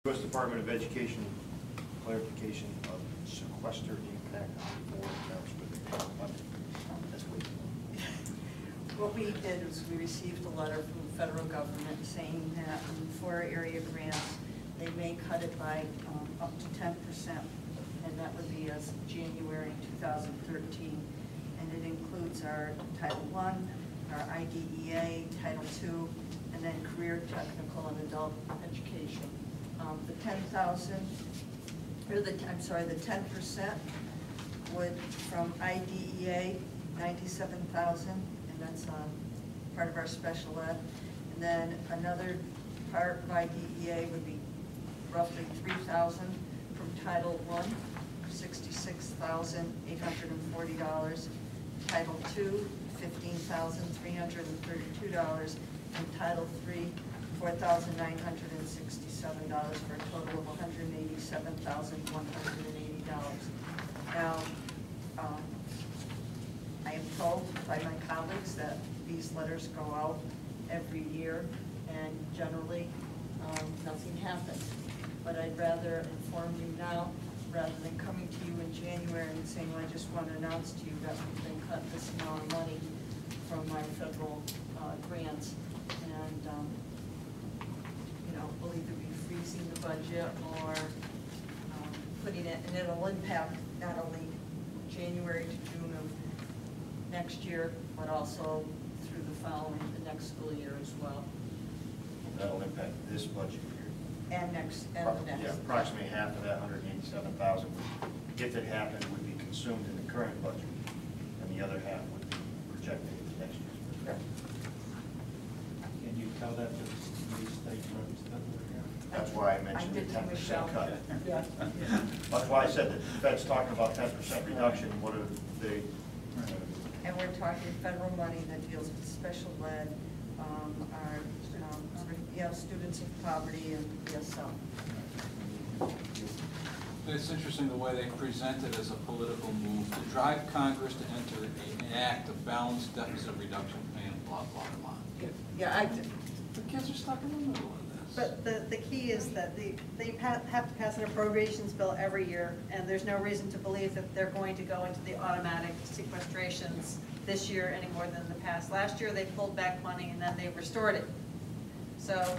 U.S. Department of Education clarification of sequester impact on board members with the That's what we did was we received a letter from the federal government saying that for area grants, they may cut it by up to 10%, and that would be as of January 2013. And it includes our Title I, our IDEA, Title II, and then career, technical, and adult education. The 10,000, or the 10% would from IDEA 97,000, and that's part of our special ed. And then another part of IDEA would be roughly 3,000 from Title I, $66,840. Title II, $15,332, and Title III, $4,967 for a total of $187,180. Now, I am told by my colleagues that these letters go out every year, and generally nothing happens. But I'd rather inform you now rather than coming to you in January and saying, well, I just want to announce to you that we've been cut this amount of money from my federal grants. And, we'll either be freezing the budget or putting it, and it'll impact not only January to June of next year, but also through the next school year as well. That'll impact this budget year. And the next. Yeah, approximately half of that 187,000, if it happened, would be consumed in the current budget, and the other half would be projected into next year's budget. Can you tell that to the state reps that we're here? That's why I mentioned the 10% cut. Yeah. That's why I said that the Fed's talking about 10% reduction. What are they? And we're talking federal money that deals with special ed, students of poverty and ESL. It's interesting the way they present it as a political move to drive Congress to enter an act of balanced deficit reduction plan, blah, blah, blah. Yeah, The kids are stuck in the middle of this. But the key is that they have to pass an appropriations bill every year, and there's no reason to believe that they're going to go into the automatic sequestrations this year any more than the past. Last year they pulled back money and then they restored it. So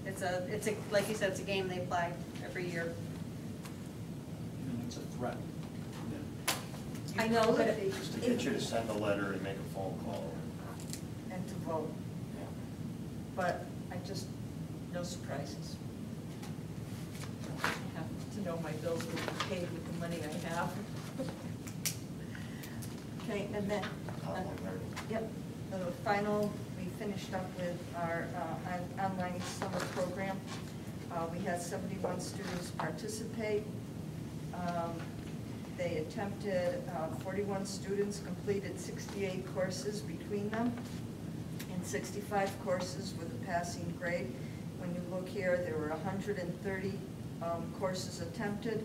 it's a like you said, it's a game they play every year. And it's a threat. I know, but Just to get you to send a letter and make a phone call. and to vote. Yeah. But no surprises. I have to know my bills will be paid with the money I have. Okay, and then, yep, the final, we finished up with our online summer program. We had 71 students participate. They attempted, 41 students completed 68 courses between them, and 65 courses with a passing grade. When you look here, there were 130 courses attempted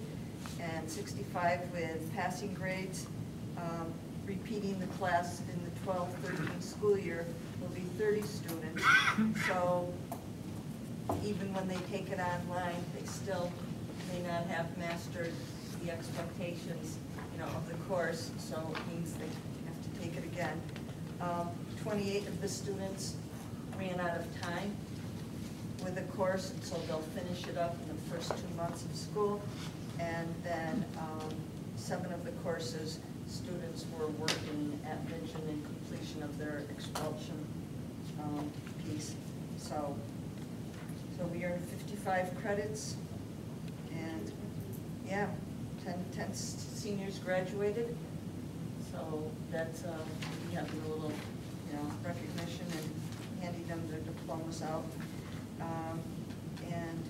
and 65 with passing grades. Repeating the class in the 12-13 school year will be 30 students. So even when they take it online, they still may not have mastered the expectations, of the course. So it means they have to take it again. 28 of the students ran out of time with the course, and so they'll finish it up in the first 2 months of school. And then 7 of the courses, students were working at vision and completion of their expulsion piece. So we earned 55 credits, and yeah, 10 seniors graduated. So that's we have a little, recognition and handing them their diplomas out. And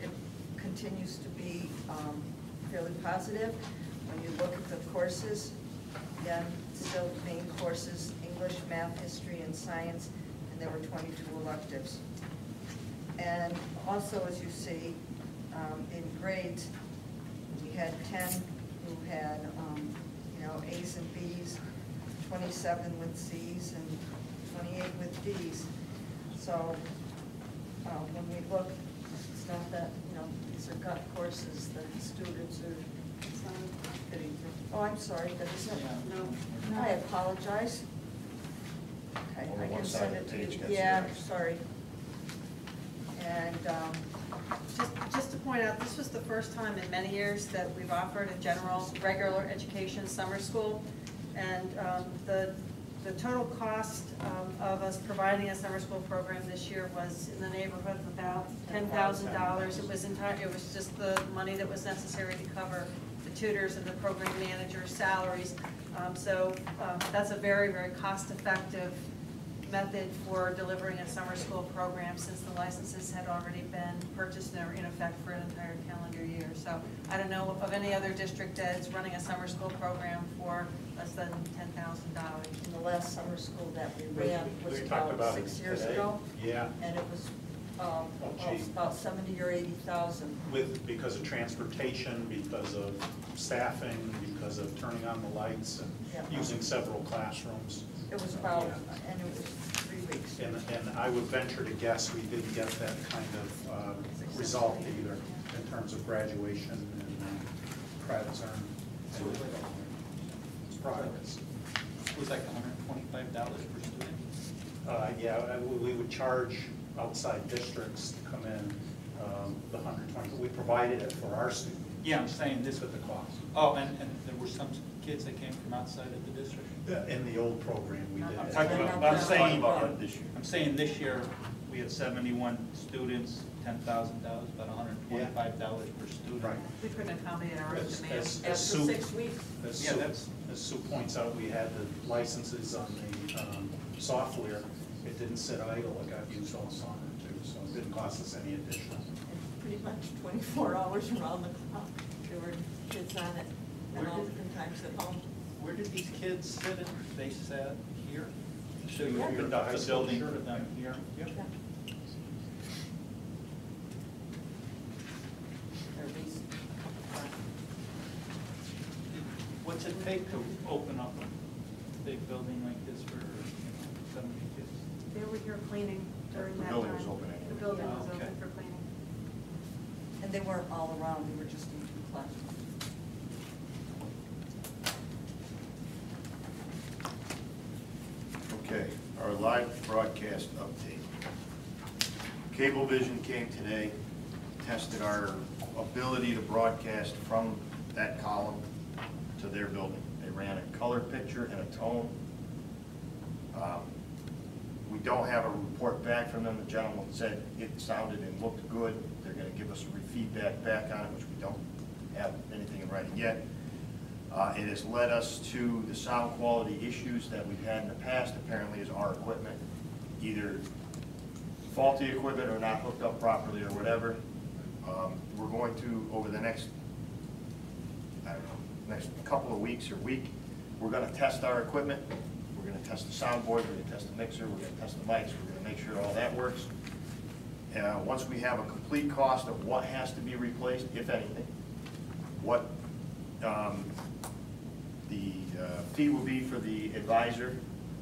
it continues to be fairly positive. When you look at the courses, again, still main courses, English, math, history, and science, and there were 22 electives. And also, as you see, in grades, we had 10 who had, A's and B's, 27 with C's, and 28 with D's. So when we look, it's not these are gut courses that the students are It's not- getting through. Oh, I'm sorry, that isn't, No. I apologize. Okay, Only I one can side send of it the to page you. gets Yeah, erased. sorry. And, Just to point out, this was the first time in many years that we've offered a general, regular education summer school. And the total cost of us providing a summer school program this year was in the neighborhood of about $10,000. It was just the money that was necessary to cover the tutors and the program managers' salaries. So that's a very, very cost-effective method for delivering a summer school program, since the licenses had already been purchased and are in effect for an entire calendar year. So I don't know of any other district that's running a summer school program for less than $10,000. in the last summer school that we ran was We talked about about it 6 years today. ago. Yeah, And it was gee. about 70 or 80,000. because of transportation, because of staffing, because of turning on the lights and Yeah. using several classrooms. It was about, Yeah. and it was 3 weeks. And I would venture to guess we didn't get that kind of result either in terms of graduation and credits earned. It's progress. It was like $125 per student. Yeah, we would charge outside districts to come in the 120, but we provided it for our students. Yeah, I'm saying this. With the cost. Oh, and there were some kids that came from outside of the district? In the old program, we did. I'm that. talking about, Not I'm that. saying, About this year. I'm saying this year, we had 71 students, $10,000, about $125 per student. Right. We couldn't accommodate our own As- demand. as After Sue- 6 weeks. As Yeah, Sue- that's- As Sue points out, we had the licenses on the software. It didn't sit idle, it got used all summer too, so it didn't cost us any additional. And pretty much 24 hours around the clock. There were kids on it, and all different times at home. Where did these kids sit? They sat here? So you Yeah. opened up the building for them here? Yeah. Or at least, What's it take to open up a big building like this for 70 kids? They were here cleaning during The that building time. was open anyway. The building was Okay. open for cleaning. and they weren't all around, they were just in 2 classrooms. Okay, our live broadcast update. Cablevision came today, tested our ability to broadcast from that column to their building. They ran a color picture and a tone. We don't have a report back from them. The gentleman said it sounded and looked good. They're going to give us a feedback back on it, which we don't have anything in writing yet. It has led us to the sound quality issues that we've had in the past, apparently is our equipment, either faulty equipment or not hooked up properly or whatever. We're going to, over the next, I don't know, next couple of weeks or week, we're gonna test our equipment. We're gonna test the soundboard, we're gonna test the mixer, we're gonna test the mics, we're gonna make sure all that works. Once we have a complete cost of what has to be replaced, if anything, what the fee will be for the advisor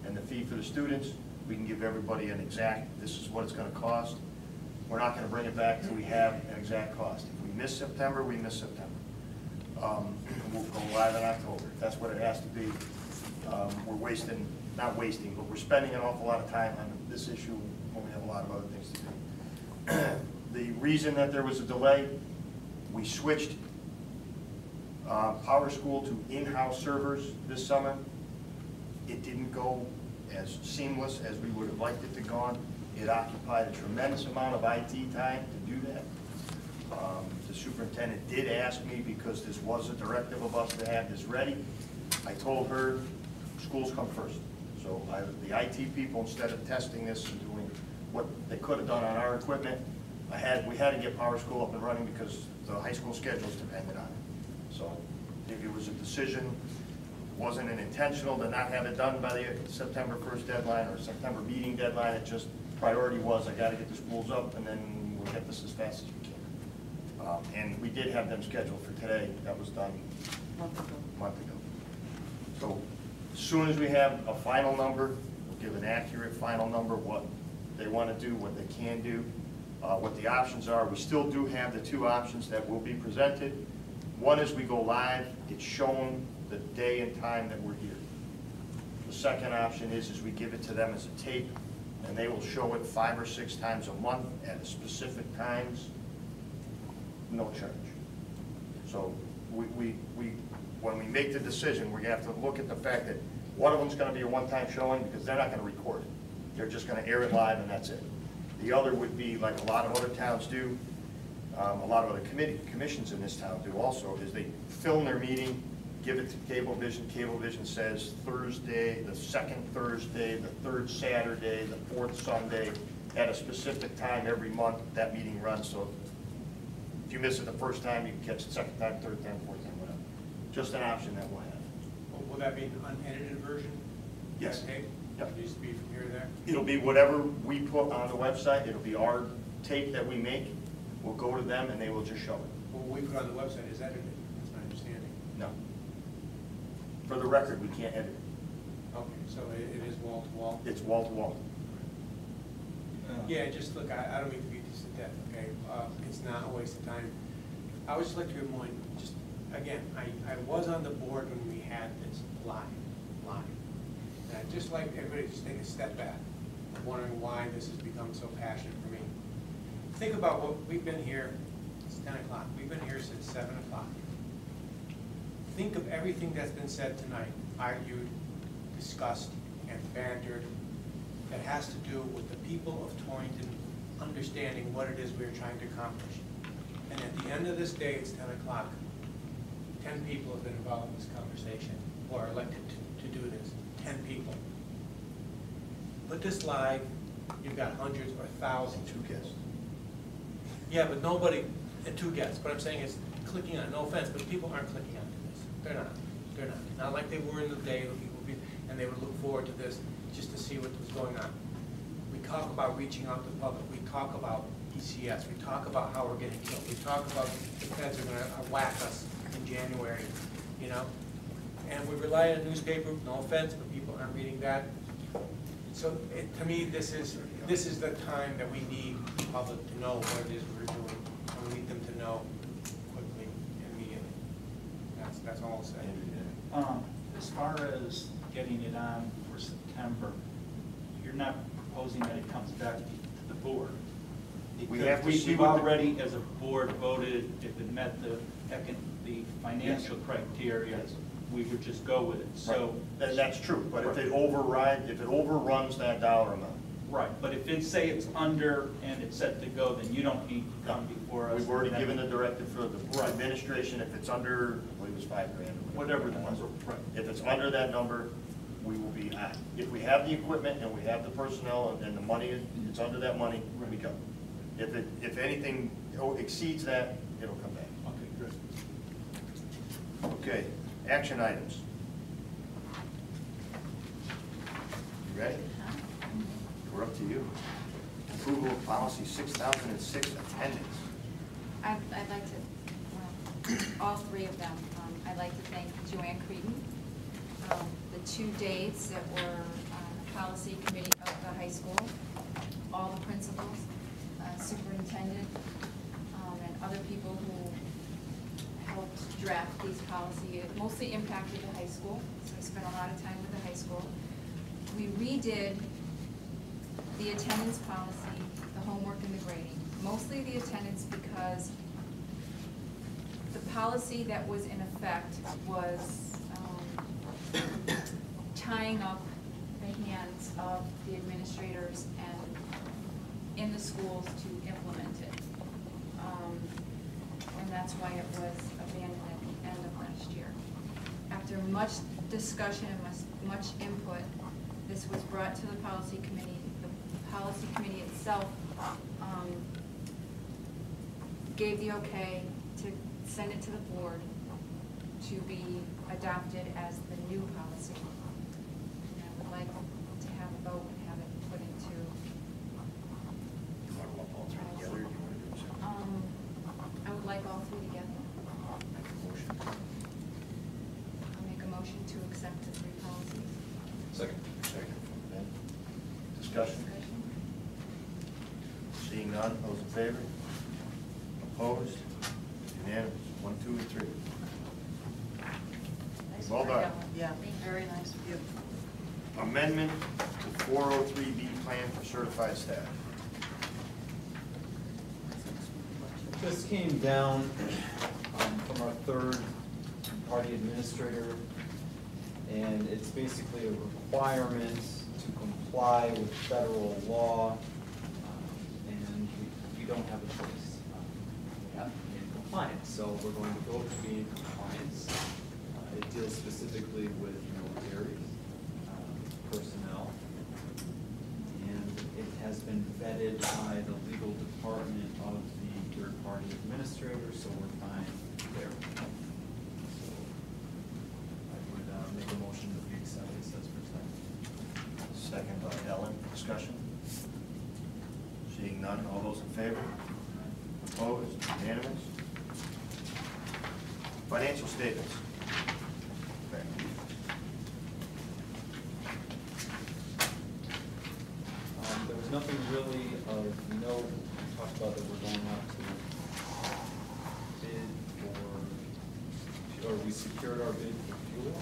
and the fee for the students, we can give everybody an exact, this is what it's gonna cost. We're not gonna bring it back till we have an exact cost. If we miss September, we miss September. We'll go live in October, if that's what it has to be. We're wasting, not wasting, but we're spending an awful lot of time on this issue when we have a lot of other things to do. The reason that there was a delay, we switched Power School to in-house servers this summer. It didn't go as seamless as we would have liked it to gone. It occupied a tremendous amount of IT time to do that. The superintendent did ask me, because this was a directive of us to have this ready. I told her, schools come first. So the IT people, instead of testing this and doing what they could have done on our equipment, we had to get Power School up and running because the high school schedules depended on it. So it was a decision, it wasn't an intentional to not have it done by the September 1st deadline or September meeting deadline. It just, priority was, I gotta get the schools up and then we'll get this as fast as we can. And we did have them scheduled for today. That was done a month ago. So as soon as we have a final number, we'll give an accurate final number, what they want to do, what they can do. what the options are. We still do have the two options that will be presented. One is we go live, it's shown the day and time that we're here. The second option is we give it to them as a tape, and they will show it 5 or 6 times a month at specific times, no charge. So when we make the decision, we have to look at the fact that one of them's gonna be a one-time showing because they're not gonna record it. They're just gonna air it live and that's it. The other would be, like a lot of other towns do, a lot of other commissions in this town do also, is they film their meeting, give it to Cablevision. Cablevision says Thursday, the second Thursday, the third Saturday, the fourth Sunday, at a specific time every month, that meeting runs. So if you miss it the first time, you can catch it second time, third time, fourth time, whatever. Just an option that we'll have. Will that be an unedited version? Yes. That tape? Yep. It'll just be from here to there? It'll be whatever we put on the website. It'll be our tape that we make. We'll go to them and they will just show it. Well, what we put on the website is edited, that's my understanding. No. For the record, we can't edit it. Okay, so it is wall to wall? It's wall to wall. Yeah, just look, I don't mean to beat this to death, okay? It's not a waste of time. I would just like to remind, just, again, I was on the board when we had this live. And I'd just like everybody to just take a step back, wondering why this has become so passionate for me. Think about what we've been here, it's 10 o'clock, we've been here since 7 o'clock. Think of everything that's been said tonight, argued, discussed, and bantered, that has to do with the people of Torrington understanding what it is we're trying to accomplish. And at the end of this day, it's 10 o'clock. 10 people have been involved in this conversation, who are elected to do this. 10 people. Put this live, you've got hundreds or thousands. 2 guests. Yeah, but nobody, and 2 guests, what I'm saying is clicking on, no offense, but people aren't clicking onto this. They're not. Not like they were in the day, and they would look forward to this just to see what was going on. We talk about reaching out to the public. We talk about ECS. We talk about how we're getting killed. We talk about the feds are gonna whack us in January, you know? And we rely on a newspaper, no offense, but people aren't reading that. So to me, this is the time that we need the public to know what it is we're doing, and we need them to know quickly and immediately. That's all I'll say. As far as getting it on for September, you're not proposing that it comes back to the board? We have to see We've what the- already, as a board, voted if it met the financial criteria, Yes. we would just go with it. So, And that's true, but if it overruns that dollar amount, right, but if it, say it's under and it's set to go, then you don't need to come before us. we've already given the directive for the administration, if it's under, I believe it was $5,000 or Whatever the was. number, right. If it's under that number, we will be on. If we have the equipment and we have the personnel and the money, it's under that money, we go. If anything exceeds that, it'll come back. Okay, good. Okay, action items. You ready? We're up to you. Approval of policy 6006, attendance. I'd like to, well, all 3 of them. I'd like to thank Joanne Creedon. The 2 days that were on the policy committee of the high school, all the principals, superintendent, and other people who helped draft these policies. It mostly impacted the high school, so we spent a lot of time with the high school. We redid the attendance policy, the homework and the grading. Mostly the attendance because the policy that was in effect was tying up the hands of the administrators and in the schools to implement it. And that's why it was abandoned at the end of last year. After much discussion and much input, this was brought to the policy committee. The policy committee itself gave the okay to send it to the board to be adopted as the new policy. And I would like to have a vote and have it put into. You want to lump all 3 together, or do you want to do it separately? I would like all 3 together. Make a motion. I'll make a motion to accept the 3 policies. Second. Second from Ben. Discussion? Seeing none, those in favor? Opposed? Unanimous. 1, 2, and 3. Nice Well work, done. Ellen. Yeah. Very nice. Amendment to 403B plan for certified staff. This came down from our third-party administrator, and it's basically a requirement to comply with federal law, and we don't have a choice. We have to be in compliance, so we're going to vote to be in compliance. It deals specifically with military personnel, and it has been vetted by the legal department of the third-party administrator, so we're fine there. So I would make a motion that we accept this as presented. Second by Ellen. Discussion? Seeing none, all those in favor? Opposed? Unanimous? Financial statements. There was nothing really of note. We talked about that we're going out to bid for, or we secured our bid for fuel.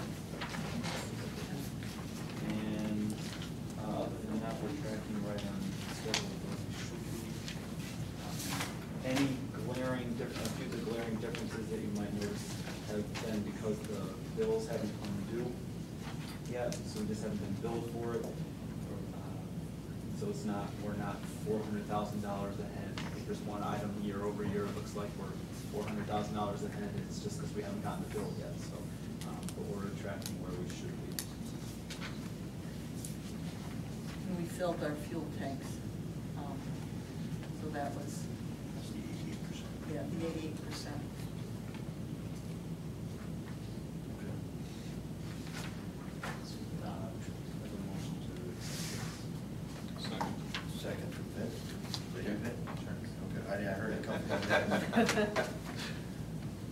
And other than that, we're tracking right on schedule where we should be. Any glaring difference, a few of the glaring differences that you might notice have been because the bills haven't come due yet, so we just haven't been billed for it. So it's not, we're not $400,000 ahead. If there's one item year over year, it looks like we're $400,000 ahead. It's just because we haven't gotten the bill yet. So, but we're tracking where we should be. And we filled our fuel tanks. So that was, That's the 88%. yeah, the 88%. Have a motion to accept Second. Second for Pitt. Did you Pitt? Okay, I heard it come from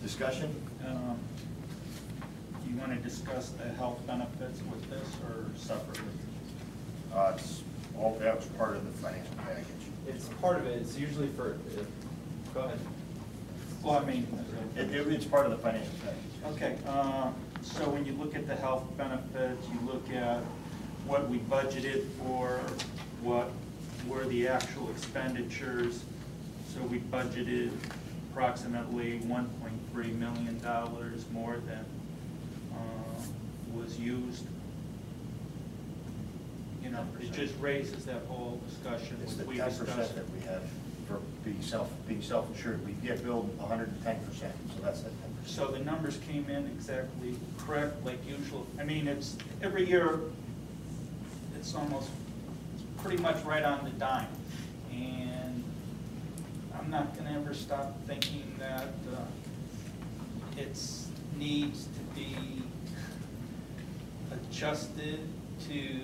Discussion? Do you want to discuss the health benefits with this or separately? It's all, that was part of the financial package. It's part of it. It's usually for, go ahead. Well, I mean, It's part of the financial package. okay, so when you look at the health benefits, you look at what we budgeted for, what were the actual expenditures. So we budgeted approximately $1.3 million more than was used. You know, it just raises that whole discussion. It's the we 10% discussed. that we have for being self-insured. We get billed 110%, so that's that 10%. So the numbers came in exactly correct, like usual. I mean, it's, every year, it's almost, it's pretty much right on the dime. And I'm not gonna ever stop thinking that it needs to be adjusted to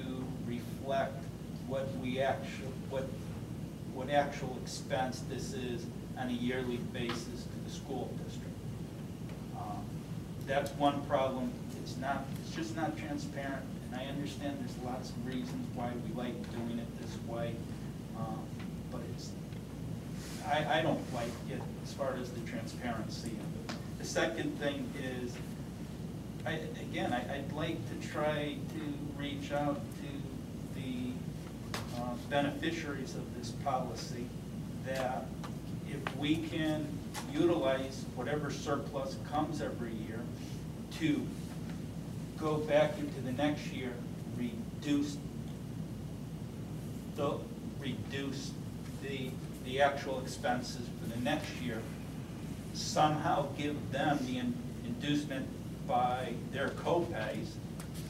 reflect what we what actual expense this is on a yearly basis to the school district. That's one problem. It's just not transparent, and I understand there's lots of reasons why we like doing it this way, but I don't like it as far as the transparency of it. The second thing is, I'd like to try to reach out to the beneficiaries of this policy, that if we can utilize whatever surplus comes every year to go back into the next year, reduce the actual expenses for the next year, somehow give them the inducement by their co-pays,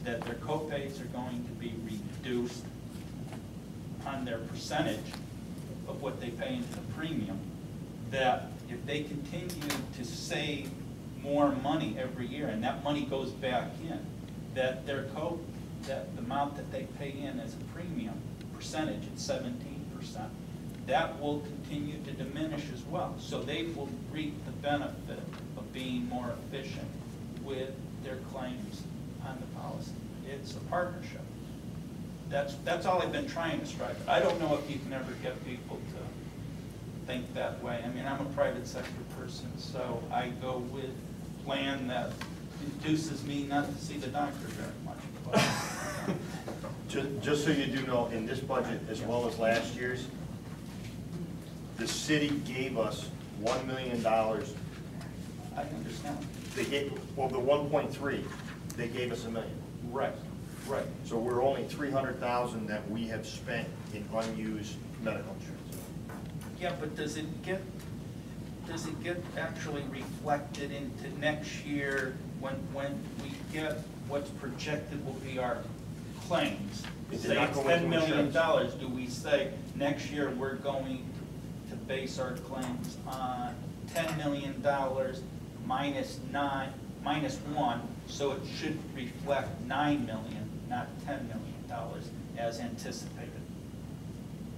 that their co-pays are going to be reduced on their percentage of what they pay into the premium, that if they continue to save more money every year, and that money goes back in, that that the amount that they pay in as a premium percentage at 17%, that will continue to diminish as well. So they will reap the benefit of being more efficient with their claims on the policy. It's a partnership. That's all I've been trying to strive. I don't know if you can ever get people think that way. I mean, I'm a private sector person, so I go with plan that induces me not to see the doctor very much. But, Just so you do know, in this budget, as well as last year's, the city gave us $1 million. I understand. They gave, well, the 1.3, they gave us $1 million. Right, right. So we're only 300,000 that we have spent in unused medical insurance. Yeah, but does it get actually reflected into next year when we get what's projected will be our claims? It did Say not it's go $10 into million, insurance. do we say next year we're going to base our claims on $10 million minus 1, so it should reflect $9 million, not $10 million as anticipated?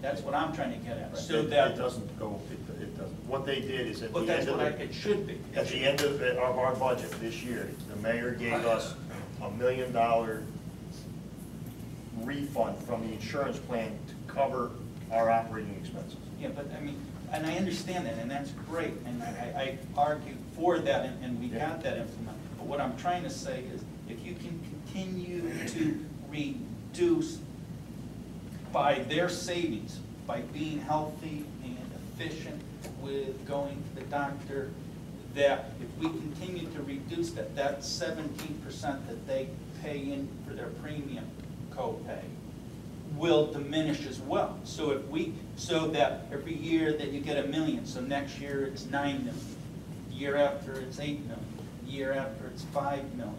That's what I'm trying to get at, so that. It doesn't go, it doesn't. What they did is at the But that's end of what the. it should be. At the end of our budget this year, the mayor gave us $1 million refund from the insurance plan to cover our operating expenses. Yeah, but I mean, and I understand that, and that's great, and I argued for that, and we got that implemented. But what I'm trying to say is, if you can continue to reduce by their savings, by being healthy and efficient with going to the doctor, that if we continue to reduce that 17% that they pay in for their premium copay will diminish as well. So so that every year that you get $1 million, so next year it's $9 million, the year after it's $8 million, the year after it's $5 million,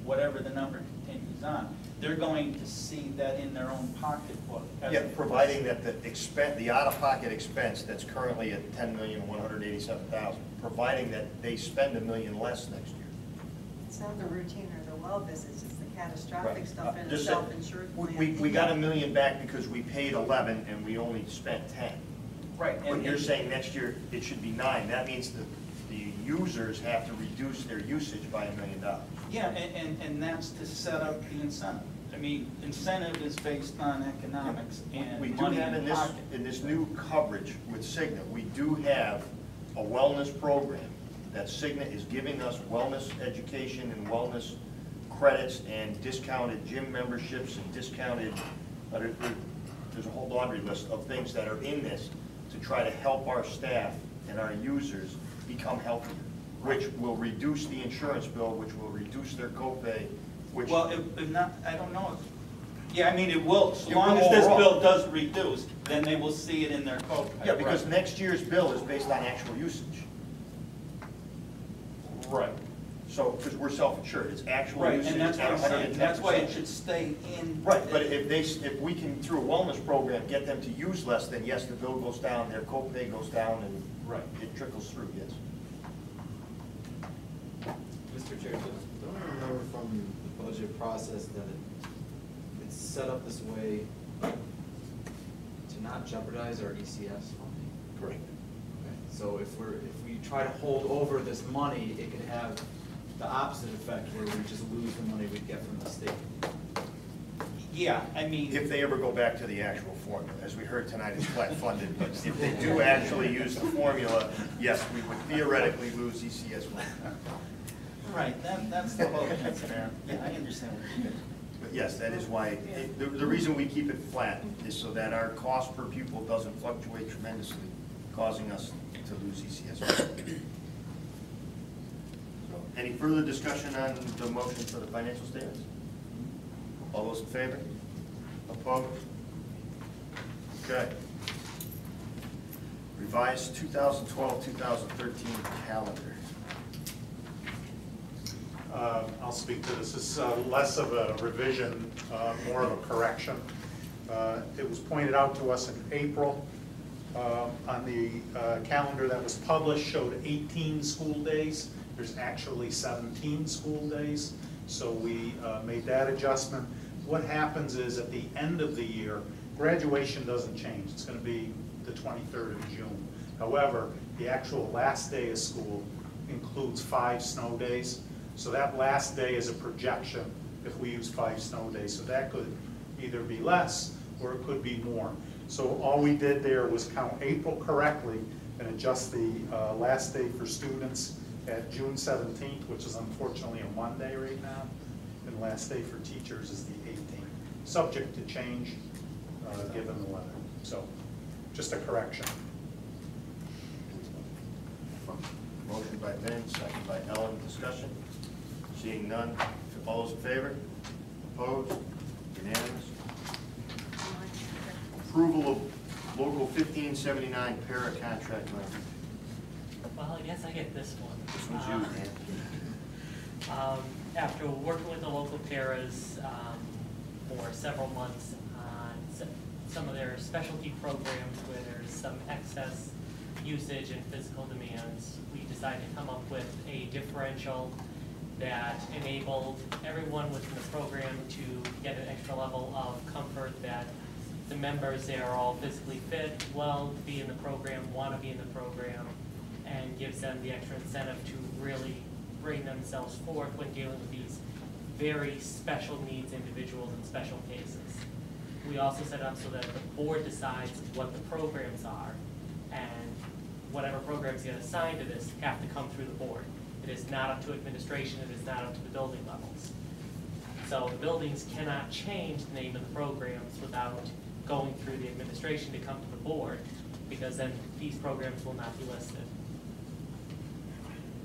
whatever the number continues on, they're going to see that in their own pocketbook. Yeah, providing that the out-of-pocket expense that's currently at $10,187,000, providing that they spend $1 million less next year. It's not the routine or the well visits, it's the catastrophic Right. stuff in a Just self-insured plan. We got $1 million back because we paid 11 and we only spent 10. Right. But you're saying next year it should be 9. That means that the users have to reduce their usage by $1 million. Yeah, and that's to set up the incentive. I mean, incentive is based on economics and We do money have in in pocket. this new coverage with Cigna, we do have a wellness program that Cigna is giving us wellness education and wellness credits and discounted gym memberships and discounted, there's a whole laundry list of things that are in this to try to help our staff and our users become healthier, which will reduce the insurance bill, which will reduce their copay, which. Well, if not, I don't know. Yeah, I mean, it will, so It long will as this overall. bill does reduce, then they will see it in their copay. Yeah, because Right. next year's bill is based on actual usage. Right. So, because we're self-insured, it's actual Right, usage and that's what I'm at saying, 110%. that's why it should stay in. Right, but if we can, through a wellness program, get them to use less, then yes, the bill goes down, their copay goes down, and Right. it trickles through, yes. Mr. Chair, don't I remember from the budget process that it's set up this way to not jeopardize our ECS funding? Correct. Okay, so if we try to hold over this money, it could have the opposite effect where we just lose the money we get from the state. Yeah, I mean. If they ever go back to the actual formula, as we heard tonight, it's flat funded, but if they do actually use the formula, yes, we would theoretically lose ECS money. Right, that's the whole concern. Yeah, I understand what you're saying. But yes, that is why, the reason we keep it flat is so that our cost per pupil doesn't fluctuate tremendously, causing us to lose ECS money. So, any further discussion on the motion for the financial statements? All those in favor? Opposed? Okay. Revised 2012-2013 calendar. I'll speak to this. This is less of a revision, more of a correction. It was pointed out to us in April on the calendar that was published, showed 18 school days. There's actually 17 school days, so we made that adjustment. What happens is at the end of the year, graduation doesn't change. It's going to be the 23rd of June. However, the actual last day of school includes 5 snow days. So that last day is a projection if we use 5 snow days. So that could either be less or it could be more. So all we did there was count April correctly and adjust the last day for students at June 17th, which is unfortunately a Monday right now, and last day for teachers is the 18th, subject to change given the weather. So, just a correction. Motion by Vin, second by Ellen. Discussion? Seeing none. All those in favor? Opposed? Unanimous. Approval of local 1579 para contract language. Well, I guess I get this one. This one's you, man. After working with the local paras for several months on some of their specialty programs where there's some excess usage and physical demands, we decided to come up with a differential that enabled everyone within the program to get an extra level of comfort that the members there are all physically fit, well to be in the program, want to be in the program, and gives them the extra incentive to really bring themselves forth when dealing with these very special needs individuals in special cases. We also set up so that the board decides what the programs are, and whatever programs get assigned to this have to come through the board. It is not up to administration, it is not up to the building levels. So the buildings cannot change the name of the programs without going through the administration to come to the board, because then these programs will not be listed.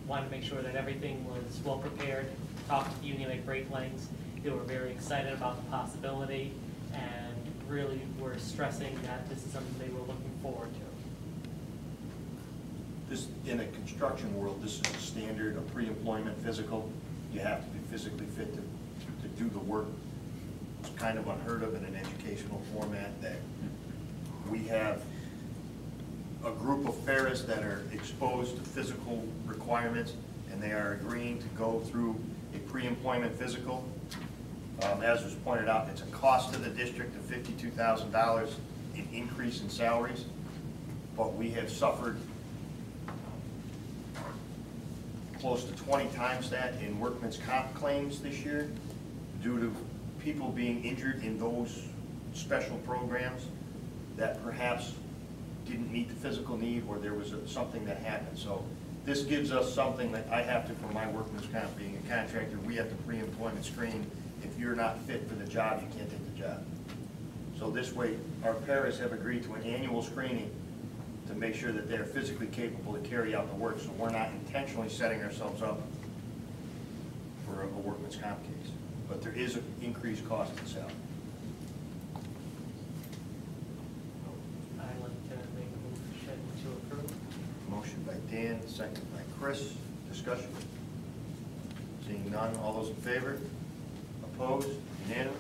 Wanted to make sure that everything was well prepared, talked to the union at great lengths. They were very excited about the possibility and really were stressing that this is something they were looking forward to. This, in a construction world, this is a standard, a pre-employment physical. You have to be physically fit to do the work. It's kind of unheard of in an educational format that we have a group of paras that are exposed to physical requirements, and they are agreeing to go through a pre-employment physical. As was pointed out, it's a cost to the district of $52,000 in increase in salaries, but we have suffered close to 20 times that in workman's comp claims this year due to people being injured in those special programs that perhaps didn't meet the physical need, or there was something that happened. So this gives us something that I have to, for my workman's comp, being a contractor, we have to pre-employment screen. If you're not fit for the job, you can't take the job. So this way, our paras have agreed to an annual screening to make sure that they're physically capable to carry out the work, so we're not intentionally setting ourselves up for a workman's comp case. But there is an increased cost in salary. I'd like to make a motion to approve. Motion by Dan, second by Chris. Discussion? Seeing none, all those in favor? Opposed? Unanimous?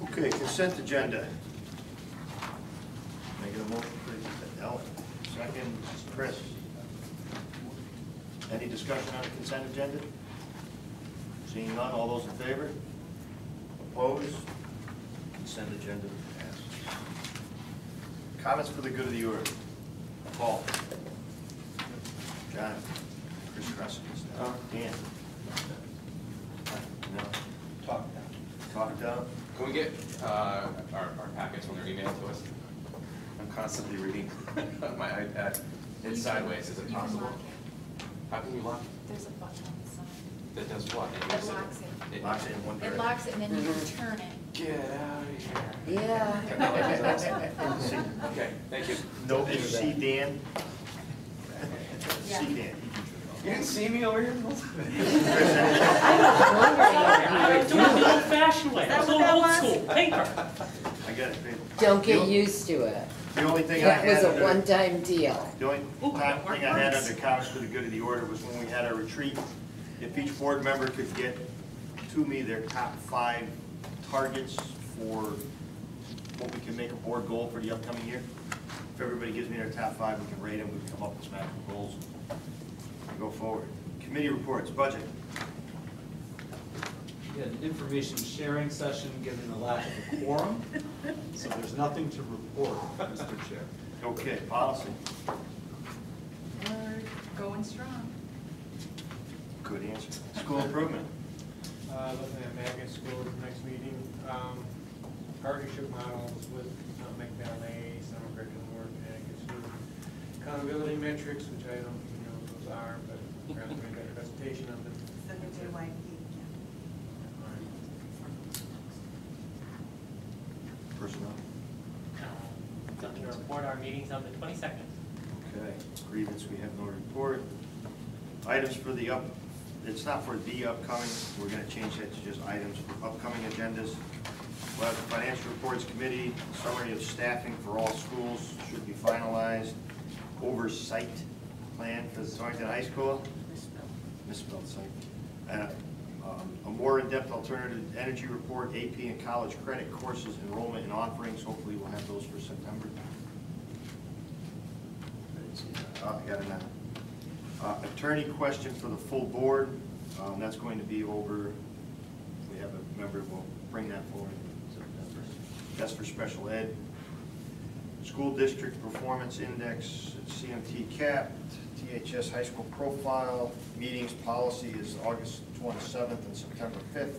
Okay, consent agenda. Making a motion, please. Ellen. Second, Chris. Any discussion on the consent agenda? Seeing none, all those in favor? Opposed? Consent agenda passed. Comments for the good of the order. Paul. John. Chris Crescent. Dan. No. Talk now. Talk down. Can we get our packets when they're emailed to us? I'm constantly reading on my iPad. It's sideways, is it You can possible? lock it. How can you lock it? There's a button on the side. That does what? It locks it. Locks it in one It direction. locks it and then you can turn it. Get out of here. Yeah. Technology is awesome. Okay, thank you. Nobody see Dan? Yeah. See Dan. You didn't see me over here? I was doing it the old-fashioned way, I was Is that going old what that school, paper. I got it, baby. Don't get used to it. The only thing I That had was a under, one-time deal. the only Ooh, thing that I had works. under comments for the good of the order was when we had our retreat, if each board member could get to me their top 5 targets for what we can make a board goal for the upcoming year. If everybody gives me their top 5, we can rate them, we can come up with some actual goals and go forward. Committee reports, budget. We had an information sharing session given the lack of a quorum, so there's nothing to report, Mr. Chair. Okay, policy. We're going strong. Good answer. School improvement. Looking at magnet schools next meeting, partnership models with McDonald's, summer curriculum work, Connecticut accountability metrics, which I don't even know what those are, but perhaps we got a presentation of them. The BOE815. Personnel. Something to report, our meeting's on the 22nd. Okay, grievance, we have no report. Items for the it's not for the upcoming, we're gonna change that to just items for upcoming agendas. We'll have the Financial Reports Committee, summary of staffing for all schools should be finalized. Oversight plan for the Torrington High School. Misspelled site. A more in-depth alternative energy report, AP and college credit courses, enrollment and offerings. Hopefully we'll have those for September. I got another. Attorney question for the full board. That's going to be over, we have a member, we'll bring that forward. That's for special ed. School district performance index, CMT cap, THS high school profile, meetings policy is August 27th and September 5th.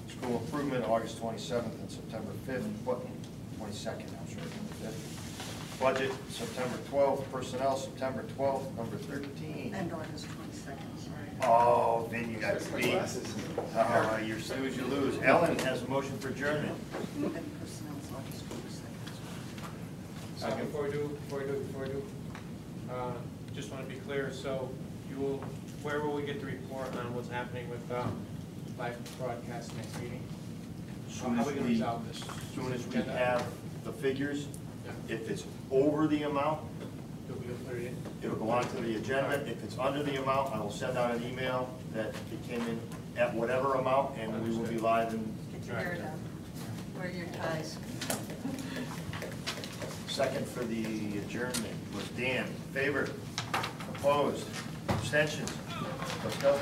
School improvement, August 27th and September 5th, 22nd, I'm sorry, September 5th. Budget, September 12th, personnel, September 12th, number 13. And August 22nd, sorry. Oh, then you got to beat. You snooze, you lose. Ellen has a motion for adjournment. And personnel's August 22nd. Before we do, just want to be clear, so you will, where will we get the report on what's happening with live broadcast next meeting? How are we going to resolve this? As soon as we have the figures, Yeah. if it's over the amount, You'll be able to put it in? it'll go onto the agenda. If it's under the amount, I will send out an email that it came in at whatever amount, and we will be live and Get your hair done. Wear your ties. second for the adjournment was Dan. Favor? Opposed? Abstentions? Let's go.